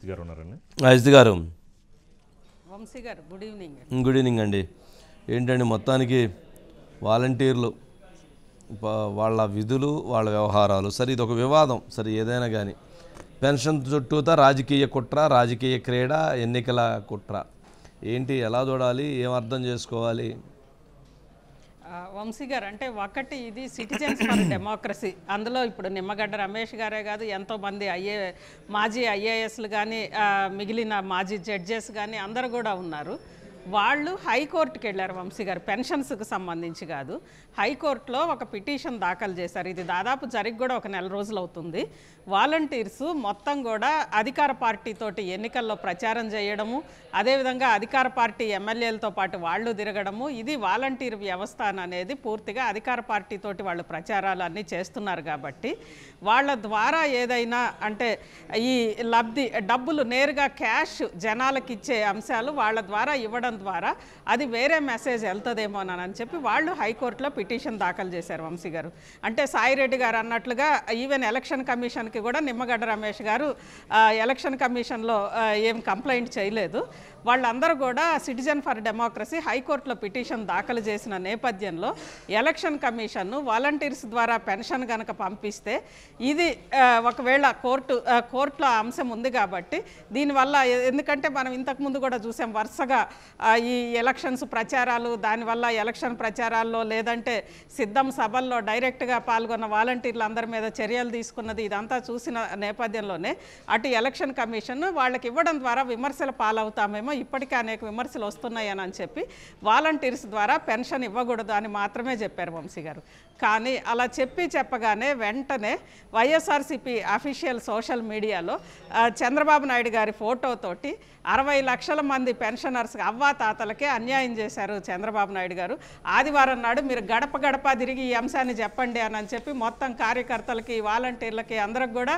అజిత్ గారు ఉన్నారండి. అజిత్ గారు, వంశీ గారు, గుడ్ ఈవినింగ్. గుడ్ ఈవినింగ్ అండి. ఏంటండి మొత్తానికి వాలంటీర్లు వాళ్ళ విధులు వాళ్ళ వ్యవహారాలు సరే, ఇది ఒక వివాదం సరే, ఏదైనా కానీ పెన్షన్ చుట్టూతా రాజకీయ కుట్ర, రాజకీయ క్రీడ, ఎన్నికల కుట్ర ఏంటి, ఎలా చూడాలి, ఏం అర్థం చేసుకోవాలి? వంశీ గారు, అంటే ఒకటి ఇది సిటిజన్స్ ఫర్ డెమోక్రసీ. అందులో ఇప్పుడు నిమ్మగడ్డ రమేష్ గారే కాదు, ఎంతోమంది మాజీ ఐఏఎస్లు కానీ మిగిలిన మాజీ జడ్జెస్ కానీ అందరూ కూడా ఉన్నారు. వాళ్ళు హైకోర్టుకి వెళ్ళారు వంశీ గారు, పెన్షన్స్కి సంబంధించి కాదు, హైకోర్టులో ఒక పిటిషన్ దాఖలు చేశారు. ఇది దాదాపు జరిగి కూడా ఒక నెల రోజులు అవుతుంది. వాలంటీర్స్ మొత్తం కూడా అధికార పార్టీతోటి ఎన్నికల్లో ప్రచారం చేయడము, అదేవిధంగా అధికార పార్టీ ఎమ్మెల్యేలతో పాటు వాళ్ళు తిరగడము, ఇది వాలంటీర్ వ్యవస్థ అనేది పూర్తిగా అధికార పార్టీతోటి వాళ్ళు ప్రచారాలు అన్నీ చేస్తున్నారు. కాబట్టి వాళ్ళ ద్వారా ఏదైనా అంటే ఈ డబ్బులు నేరుగా క్యాష్ జనాలకు ఇచ్చే అంశాలు వాళ్ళ ద్వారా ఇవ్వడం ద్వారా అది వేరే మెసేజ్ వెళ్తుందేమోనని చెప్పి వాళ్ళు హైకోర్టులో పిటిషన్ దాఖలు చేశారు వంశీ గారు. అంటే సాయిరెడ్డి గారు అన్నట్లుగా ఈవెన్ ఎలక్షన్ కమిషన్కి కూడా నిమ్మగడ్డ రమేష్ గారు ఎలక్షన్ కమిషన్లో ఏం కంప్లైంట్ చేయలేదు. వాళ్ళందరూ కూడా సిటిజన్ ఫర్ డెమోక్రసీ హైకోర్టులో పిటిషన్ దాఖలు చేసిన నేపథ్యంలో ఎలక్షన్ కమిషన్ వాలంటీర్స్ ద్వారా పెన్షన్ కనుక పంపిస్తే ఇది ఒకవేళ కోర్టులో అంశం ఉంది కాబట్టి దీనివల్ల, ఎందుకంటే మనం ఇంతకుముందు కూడా చూసాం వరుసగా ఈ ఎలక్షన్స్ ప్రచారాలు, దానివల్ల ఎలక్షన్ ప్రచారాల్లో లేదంటే సిద్ధం సభల్లో డైరెక్ట్గా పాల్గొన్న వాలంటీర్లు అందరి మీద చర్యలు తీసుకున్నది, ఇదంతా చూసిన నేపథ్యంలోనే అటు ఎలక్షన్ కమిషన్ వాళ్ళకి ఇవ్వడం ద్వారా విమర్శల పాలవుతామేమో, ఇప్పటికే అనేక విమర్శలు వస్తున్నాయని చెప్పి వాలంటీర్స్ ద్వారా పెన్షన్ ఇవ్వకూడదు అని మాత్రమే చెప్పారు వంశీ గారు. కానీ అలా చెప్పగానే వెంటనే వైఎస్ఆర్సీపీ అఫీషియల్ సోషల్ మీడియాలో చంద్రబాబు నాయుడు గారి ఫోటోతోటి 60 లక్షల మంది పెన్షనర్స్ అవ్వాతాతలకే అన్యాయం చేశారు చంద్రబాబు నాయుడు గారు, ఆదివారం నాడు మీరు గడప గడప తిరిగి ఈ అంశాన్ని చెప్పండి అని చెప్పి మొత్తం కార్యకర్తలకి, వాలంటీర్లకి అందరికి కూడా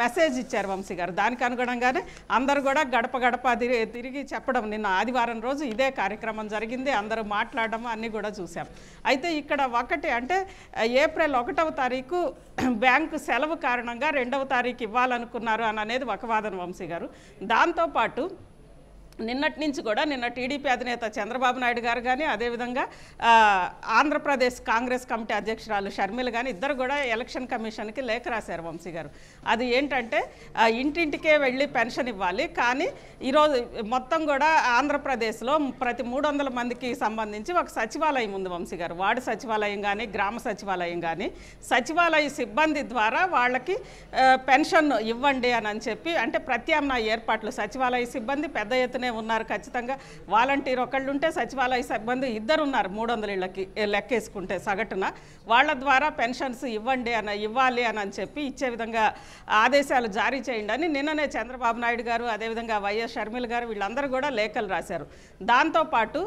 మెసేజ్ ఇచ్చారు వంశీ గారు. దానికి అనుగుణంగానే అందరూ కూడా గడప గడప తిరిగి చెప్పడం, నిన్న ఆదివారం రోజు ఇదే కార్యక్రమం జరిగింది, అందరూ మాట్లాడడం అన్నీ కూడా చూసాం. అయితే ఇక్కడ ఒకటి అంటే ఏప్రిల్ 1వ తారీఖు బ్యాంకు సెలవు కారణంగా 2వ తారీఖు ఇవ్వాలనుకున్నారు అనేది ఒక వాదన వంశీ గారు. దాంతోపాటు నిన్నటి నుంచి కూడా నిన్న టీడీపీ అధినేత చంద్రబాబు నాయుడు గారు కానీ, అదేవిధంగా ఆంధ్రప్రదేశ్ కాంగ్రెస్ కమిటీ అధ్యక్షురాలు షర్మిల కానీ ఇద్దరు కూడా ఎలక్షన్ కమిషన్కి లేఖ రాశారు వంశీ గారు. అది ఏంటంటే ఇంటింటికే వెళ్ళి పెన్షన్ ఇవ్వాలి, కానీ ఈరోజు మొత్తం కూడా ఆంధ్రప్రదేశ్లో ప్రతి 300 మందికి సంబంధించి ఒక సచివాలయం ఉంది వంశీ గారు. వార్డు సచివాలయం కానీ, గ్రామ సచివాలయం కానీ, సచివాలయ సిబ్బంది ద్వారా వాళ్ళకి పెన్షన్ ఇవ్వండి అని చెప్పి, అంటే ప్రత్యామ్నాయ ఏర్పాట్లు, సచివాలయ సిబ్బంది పెద్ద ఎత్తున ఉన్నారు ఖచ్చితంగా. వాలంటీర్ ఒకళ్ళు ఉంటే సచివాలయ సిబ్బంది 2 ఉన్నారు 300 ఇళ్ళకి లెక్కేసుకుంటే సగటున. వాళ్ళ ద్వారా పెన్షన్స్ ఇవ్వాలి అని చెప్పి ఇచ్చే విధంగా ఆదేశాలు జారీ చేయండి అని నిన్ననే చంద్రబాబు నాయుడు గారు, అదేవిధంగా వైఎస్ షర్మిల గారు వీళ్ళందరూ కూడా లేఖలు రాశారు. దాంతోపాటు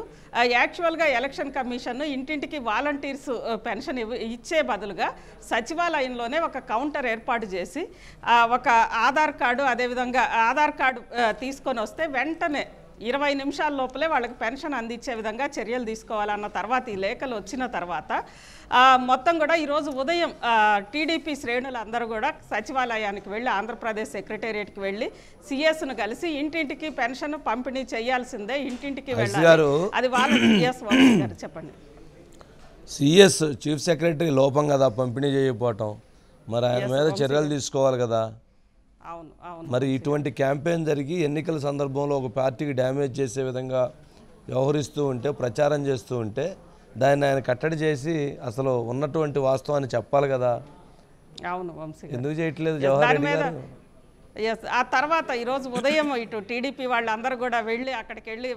యాక్చువల్గా ఎలక్షన్ కమిషన్ ఇంటింటికి వాలంటీర్స్ పెన్షన్ ఇచ్చే బదులుగా సచివాలయంలోనే ఒక కౌంటర్ ఏర్పాటు చేసి ఒక ఆధార్ కార్డు, అదేవిధంగా ఆధార్ కార్డు తీసుకొని వస్తే వెంటనే 20 నిమిషాల లోపలే వాళ్ళకి పెన్షన్ అందించే విధంగా చర్యలు తీసుకోవాలన్న తర్వాత ఈ లేఖలు వచ్చిన తర్వాత మొత్తం కూడా ఈరోజు ఉదయం టీడీపీ శ్రేణులు అందరూ కూడా సచివాలయానికి వెళ్ళి, ఆంధ్రప్రదేశ్ సెక్రటేరియట్కి వెళ్ళి సిఎస్ను కలిసి ఇంటింటికి పెన్షన్ పంపిణీ చేయాల్సిందే, ఇంటింటికి వెళ్ళాలి. అది గారు చెప్పండి. సిఎస్ చీఫ్ సెక్రటరీ లోపం కదా పంపిణీ చేయకపోవటం, మరి ఆయన మీద చర్యలు తీసుకోవాలి కదా. మరి ఇటువంటి క్యాంపెయిన్ జరిగి ఎన్నికల సందర్భంలో ఒక పార్టీకి డ్యామేజ్ చేసే విధంగా వ్యవహరిస్తూ ఉంటే, ప్రచారం చేస్తూ ఉంటే దాన్ని ఆయన కట్టడి చేసి అసలు ఉన్నటువంటి వాస్తవాన్ని చెప్పాలి కదా. ఎందుకు చేయట్లేదు జవహర్ రెడ్డి గారు? ఆ తర్వాత ఈరోజు ఉదయం ఇటు టీడీపీ వాళ్ళందరూ కూడా వెళ్ళి అక్కడికి వెళ్ళి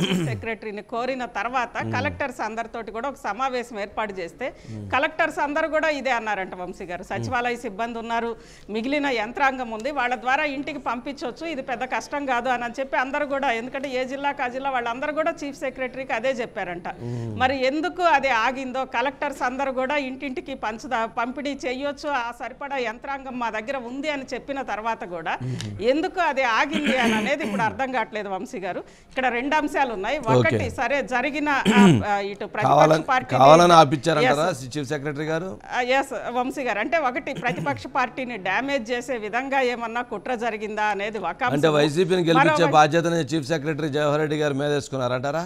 చీఫ్ సెక్రటరీని కోరిన తర్వాత కలెక్టర్స్ అందరితోటి కూడా ఒక సమావేశం ఏర్పాటు చేస్తే కలెక్టర్స్ అందరూ కూడా ఇదే అన్నారంట వంశీ గారు. సచివాలయ సిబ్బంది ఉన్నారు, మిగిలిన యంత్రాంగం ఉంది, వాళ్ళ ద్వారా ఇంటికి పంపించవచ్చు, ఇది పెద్ద కష్టం కాదు అని చెప్పి అందరూ కూడా, ఎందుకంటే ఏ జిల్లాకు ఆ జిల్లా వాళ్ళందరూ కూడా చీఫ్ సెక్రటరీకి అదే చెప్పారంట. మరి ఎందుకు అది ఆగిందో, కలెక్టర్స్ అందరూ కూడా ఇంటింటికి పంపిణీ చేయొచ్చు, ఆ సరిపడా యంత్రాంగం మా దగ్గర ఉంది అని చెప్పిన తర్వాత కూడా కూడా ఎందుకు అది ఆగింది అని అనేది ఇప్పుడు అర్థం కావట్లేదు వంశీ గారు. ఇక్కడ 2 అంశాలు ఉన్నాయి. ఒకటి సరే జరిగిన ఇటు ప్రతిపక్ష పార్టీ చీఫ్ సెక్రటరీ గారు ఎస్ వంశీ గారు అంటే ఒకటి ప్రతిపక్ష పార్టీని డ్యామేజ్ చేసే విధంగా ఏమన్నా కుట్ర జరిగిందా అనేది ఒక అంశం. అంటే వైసీపీని గెలిపించే బాధ్యతని చీఫ్ సెక్రటరీ జవహర్ రెడ్డి గారు మీద వేసుకున్నారంటారా?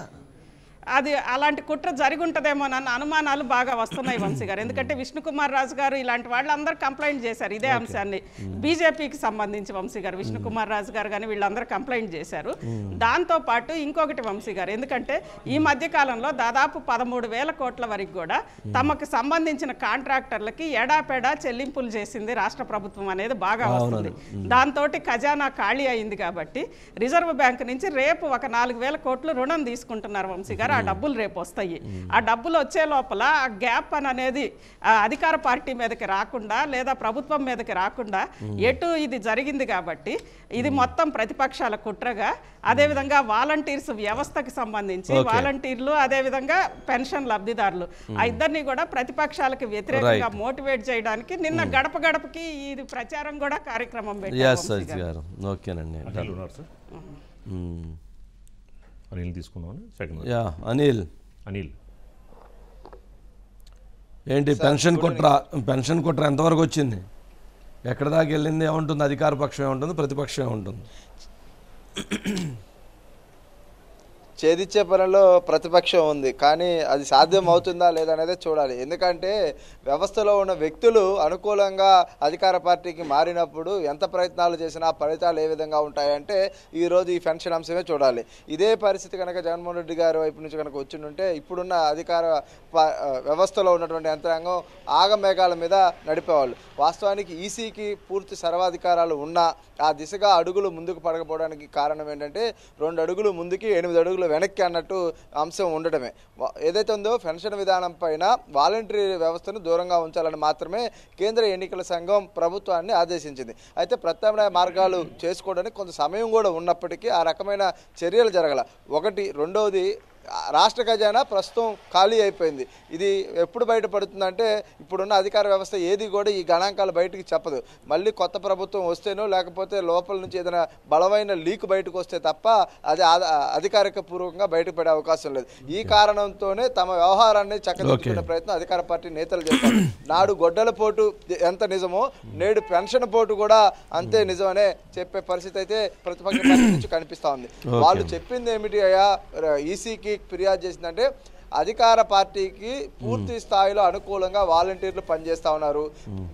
అది అలాంటి కుట్ర జరిగి ఉంటుందేమోనన్న అనుమానాలు బాగా వస్తున్నాయి వంశీ గారు. ఎందుకంటే విష్ణుకుమార్ రాజు గారు ఇలాంటి వాళ్ళందరూ కంప్లైంట్ చేశారు ఇదే అంశాన్ని. బీజేపీకి సంబంధించి వంశీ గారు, విష్ణుకుమార్ రాజు గారు కానీ వీళ్ళందరూ కంప్లైంట్ చేశారు. దాంతోపాటు ఇంకొకటి వంశీ గారు, ఎందుకంటే ఈ మధ్య కాలంలో దాదాపు 13,000 కోట్ల వరకు కూడా తమకు సంబంధించిన కాంట్రాక్టర్లకి ఎడాపెడా చెల్లింపులు చేసింది రాష్ట్ర ప్రభుత్వం అనేది బాగా వస్తుంది. దాంతో ఖజానా ఖాళీ అయింది కాబట్టి రిజర్వ్ బ్యాంక్ నుంచి రేపు ఒక 4,000 కోట్లు రుణం తీసుకుంటున్నారు వంశీ గారు. ఆ డబ్బులు రేపు వస్తాయి. ఆ డబ్బులు వచ్చే లోపల ఆ గ్యాప్ అనేది అధికార పార్టీ మీదకి రాకుండా లేదా ప్రభుత్వం మీదకి రాకుండా ఎటు ఇది జరిగింది కాబట్టి ఇది మొత్తం ప్రతిపక్షాల కుట్రగా, అదేవిధంగా వాలంటీర్స్ వ్యవస్థకి సంబంధించి వాలంటీర్లు అదేవిధంగా పెన్షన్ లబ్ధిదారులు ఆ ఇద్దరిని కూడా ప్రతిపక్షాలకు వ్యతిరేకంగా మోటివేట్ చేయడానికి నిన్న గడప గడపకి ఇది ప్రచారం కూడా కార్యక్రమం పెట్టారు. అనిల్ తీసుకున్నాను. సెకండ్ అనిల్ ఏంటి పెన్షన్ కుట్ర ఎంతవరకు వచ్చింది? ఎక్కడ దాకా వెళ్ళింది? ఏముంటుంది? అధికార పక్షం ఏముంటుంది, ప్రతిపక్షం ఏముంటుంది? ఛేదించే పనిలో ప్రతిపక్షం ఉంది, కానీ అది సాధ్యం అవుతుందా లేదా అనేది చూడాలి. ఎందుకంటే వ్యవస్థలో ఉన్న వ్యక్తులు అనుకూలంగా అధికార పార్టీకి మారినప్పుడు ఎంత ప్రయత్నాలు చేసినా ఫలితాలు ఏ విధంగా ఉంటాయంటే ఈరోజు ఈ పెన్షన్ అంశమే చూడాలి. ఇదే పరిస్థితి కనుక జగన్మోహన్ రెడ్డి గారి వైపు నుంచి కనుక వచ్చిండుంటే ఇప్పుడున్న అధికార వ్యవస్థలో ఉన్నటువంటి యంత్రాంగం ఆగమేఘాల మీద నడిపేవాళ్ళు. వాస్తవానికి ఈసీకి పూర్తి సర్వాధికారాలు ఉన్నా ఆ దిశగా అడుగులు ముందుకు పడకపోవడానికి కారణం ఏంటంటే 2 అడుగులు ముందుకి 8 అడుగులు వెనక్కి అన్నట్టు అంశం ఉండటమే. ఏదైతే ఉందో పెన్షన్ విధానం పైన వాలంటరీ వ్యవస్థను దూరంగా ఉంచాలని మాత్రమే కేంద్ర ఎన్నికల సంఘం ప్రభుత్వాన్ని ఆదేశించింది. అయితే ప్రత్యామ్నాయ మార్గాలు చేసుకోవడానికి కొంత సమయం కూడా ఉన్నప్పటికీ ఆ రకమైన చర్యలు జరగల. ఒకటి. రెండవది, రాష్ట్ర ఖజానా ప్రస్తుతం ఖాళీ అయిపోయింది. ఇది ఎప్పుడు బయటపడుతుందంటే ఇప్పుడున్న అధికార వ్యవస్థ ఏది కూడా ఈ గణాంకాలు బయటకు చెప్పదు. మళ్ళీ కొత్త ప్రభుత్వం వస్తేనో లేకపోతే లోపల నుంచి ఏదైనా బలమైన లీక్ బయటకు వస్తే తప్ప అది అధికారిక పూర్వకంగా బయటపడే అవకాశం లేదు. ఈ కారణంతోనే తమ వ్యవహారాన్ని చక్కదిద్దుకునే ప్రయత్నం అధికార పార్టీ నేతలు చేస్తారు. నాడు గొడ్డల పోటు ఎంత నిజమో నేడు పెన్షన్ పోటు కూడా అంతే నిజమనే చెప్పే పరిస్థితి అయితే ప్రతిపక్ష పార్టీ నుంచి కనిపిస్తా ఉంది. వాళ్ళు చెప్పింది ఏమిటి అయ్యా, ఈసీకి ఫిర్యాదు చేసిందంటే అధికార పార్టీకి పూర్తి స్థాయిలో అనుకూలంగా వాలంటీర్లు పనిచేస్తా ఉన్నారు.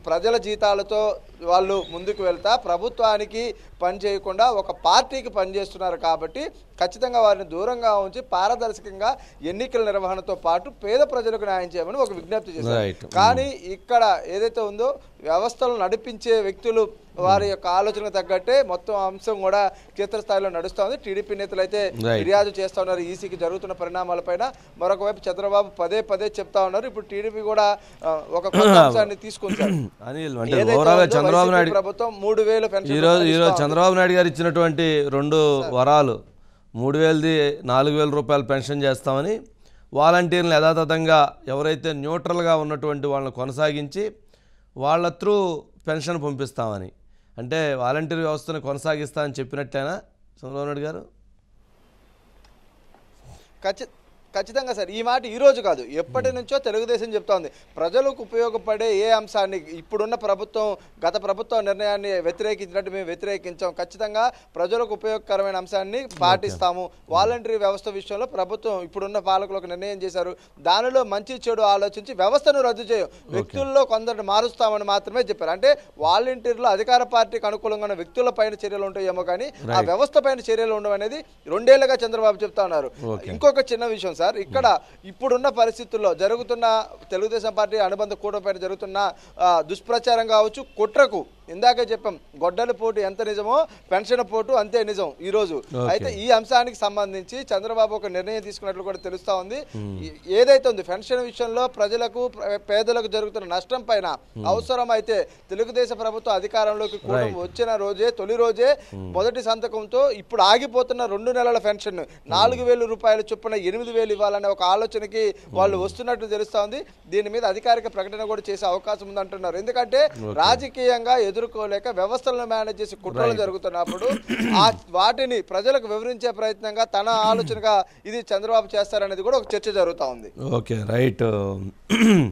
ప్రజల జీతాలతో వాళ్ళు ముందుకు వెళ్తా ప్రభుత్వానికి పని చేయకుండా ఒక పార్టీకి పనిచేస్తున్నారు కాబట్టి ఖచ్చితంగా వారిని దూరంగా ఉంచి పారదర్శకంగా ఎన్నికల నిర్వహణతో పాటు పేద ప్రజలకు న్యాయం చేయమని ఒక విజ్ఞప్తి చేశారు. కానీ ఇక్కడ ఏదైతే ఉందో వ్యవస్థలు నడిపించే వ్యక్తులు వారి యొక్క ఆలోచనకు తగ్గట్టే మొత్తం అంశం కూడా క్షేత్రస్థాయిలో నడుస్తూ ఉంది. టీడీపీ నేతలు అయితే ఫిర్యాదు చేస్తూ ఉన్నారు ఈసీకి జరుగుతున్న పరిణామాలపైన. మరొక వైపు చంద్రబాబు పదే చెప్తా ఉన్నారు. ఇప్పుడు టీడీపీ కూడా ఒక కొత్త అంశాన్ని తీసుకుంటారు. చంద్రబాబు నాయుడు ప్రభుత్వం 3,000 పెన్షన్ ఈరోజు చంద్రబాబు నాయుడు గారు ఇచ్చినటువంటి 2 వరాలు 3,000ది 4,000 రూపాయలు పెన్షన్ చేస్తామని, వాలంటీర్లు యథాతథంగా ఎవరైతే న్యూట్రల్గా ఉన్నటువంటి వాళ్ళని కొనసాగించి వాళ్ళ త్రూ పెన్షన్ పంపిస్తామని, అంటే వాలంటీర్ వ్యవస్థను కొనసాగిస్తా అని చెప్పినట్టేనా చంద్రబాబు నాయుడు గారు? ఖచ్చితంగా సార్. ఈ మాట ఈరోజు కాదు, ఎప్పటి నుంచో తెలుగుదేశం చెప్తా ఉంది. ప్రజలకు ఉపయోగపడే ఏ అంశాన్ని ఇప్పుడున్న ప్రభుత్వం గత ప్రభుత్వ నిర్ణయాన్ని వ్యతిరేకించినట్టు మేము వ్యతిరేకించాం. ఖచ్చితంగా ప్రజలకు ఉపయోగకరమైన అంశాన్ని పాటిస్తాము. వాలంటరీ వ్యవస్థ విషయంలో ప్రభుత్వం ఇప్పుడున్న పాలకులు ఒక నిర్ణయం చేశారు. దానిలో మంచి చెడు ఆలోచించి వ్యవస్థను రద్దు చేయం, వ్యక్తుల్లో కొందరిని మారుస్తామని మాత్రమే చెప్పారు. అంటే వాలంటీర్లు అధికార పార్టీకి అనుకూలంగా ఉన్న వ్యక్తుల పైన చర్యలు ఉంటాయేమో కానీ ఆ వ్యవస్థ పైన చర్యలు ఉండవు అనేది 2 ఏళ్లుగా చంద్రబాబు చెప్తా ఉన్నారు. ఇంకొక చిన్న విషయం సార్, ఇక్కడ ఇప్పుడున్న పరిస్థితుల్లో జరుగుతున్న తెలుగుదేశం పార్టీ అనుబంధ కూటమిపైన జరుగుతున్న దుష్ప్రచారం కావచ్చు, కుట్రకు ఇందాకే చెప్పాం గొడ్డలి పోటు ఎంత నిజమో పెన్షన్ పోటు అంతే నిజం ఈరోజు. అయితే ఈ అంశానికి సంబంధించి చంద్రబాబు ఒక నిర్ణయం తీసుకున్నట్లు కూడా తెలుస్తా ఉంది. ఏదైతే ఉంది పెన్షన్ విషయంలో ప్రజలకు పేదలకు జరుగుతున్న నష్టం పైన అవసరమైతే తెలుగుదేశం ప్రభుత్వం అధికారంలోకి కూడా వచ్చిన రోజే తొలి రోజే మొదటి సంతకంతో ఇప్పుడు ఆగిపోతున్న 2 నెలల పెన్షన్ 4,000 రూపాయల చొప్పున 8,000 ఇవ్వాలనే ఒక ఆలోచనకి వాళ్ళు వస్తున్నట్లు తెలుస్తా ఉంది. దీని మీద అధికారిక ప్రకటన కూడా చేసే అవకాశం ఉందంటున్నారు. ఎందుకంటే రాజకీయంగా ఎదురు ఎదుర్కోలేక వ్యవస్థలను మేనేజ్ చేసి కుట్రలు జరుగుతున్నప్పుడు వాటిని ప్రజలకు వివరించే ప్రయత్నంగా తన ఆలోచనగా ఇది చంద్రబాబు చేస్తారనేది కూడా ఒక చర్చ జరుగుతూ ఉంది. Okay right.